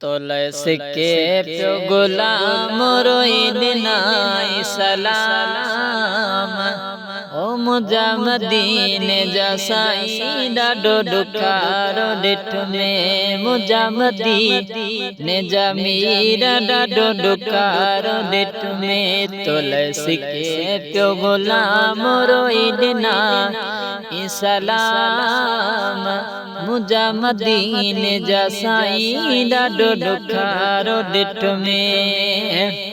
तोले सिके प्यो गुलाम रोई दिनाई सलाम ओ मुझा मदीने जा साईं ॾाढो ॾुखारो ॾिठ में मुझा मदीने जा मीर ॾाढो ॾुखारो ॾिठ में तोले सिके प्यो गुलाम रोई दिनाई सलाम मुझा मदीने जा साईं ॾाढो ॾुखारो ॾिठ में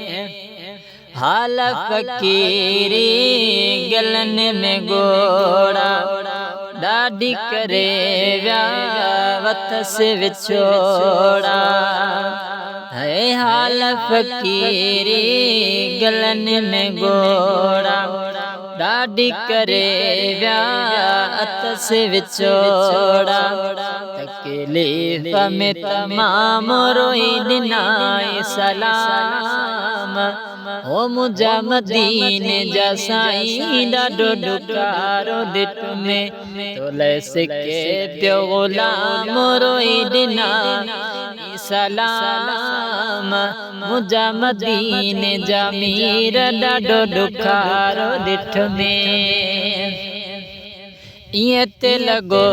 हाल फ़कीरी गलन में गोड़ा ॾाढी करे व्या वत से विछोड़ा है हाल फ़कीरी गलन में गोड़ा ॾाढी करे व्या अत से विछोड़ा तकलीफ़ में तमाम रोई दिनाई सलाम ओ मुझा मदीने जा साईं ॾाढो ॾुखारो ॾिठ में तोले सिके प्यो गुलाम रोई दिनाई सलाम मुझा मदीने जा मीर ॾाढो ॾुखारो ॾिठ में ये ते लगो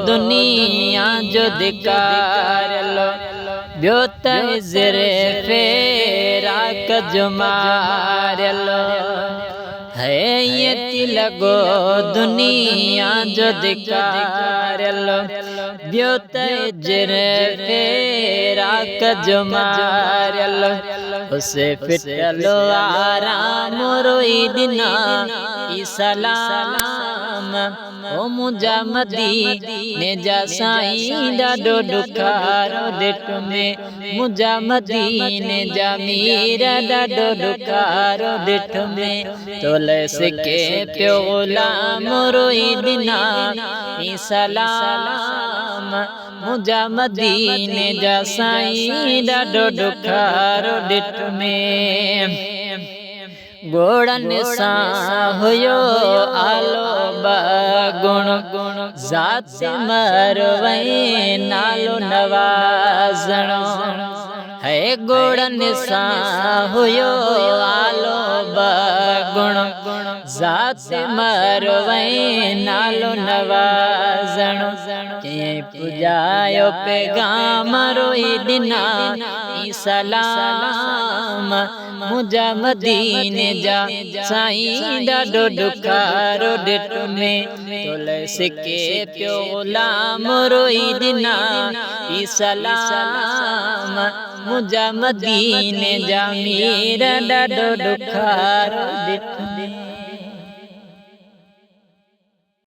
दुनिया जो धिकारलो ब्यो त इज़रे फेराक जो मारलो है ये ते लगो दुनिया जो धिकारलो ब्यो त इज़रे फेराक जो मारलो उसे फिटलो आराम रोई दिना ई सलाम ओ मुझा मदीने जा साईं ॾाढो ॾुखारो ॾिठ में मुझा मदीने जा मीर ॾाढो ॾुखारो ॾिठ में तोले सिके प्यो गुलाम रोई दिनाई सलाम मुझा मदीने जा साईं ॾाढो ॾुखारो ॾिठ में गोड़न सां हुयो आलो बगुण ज़ात मरवई नालो नवाज़णो है गोड़न सां हुयो आलो बगुण ज़ात मरवई नालो नवाज़णो कंहिं पुॼायो पैगाम रोई दिनाई सलाम मुझा मदीने जा साईं ॾाढो ॾुखारो ॾिठ में तोले सिके प्यो गुलाम रोई दिनाई सलाम मुझा मदीने जा मीर ॾाढो ॾुखारो ॾिठ में।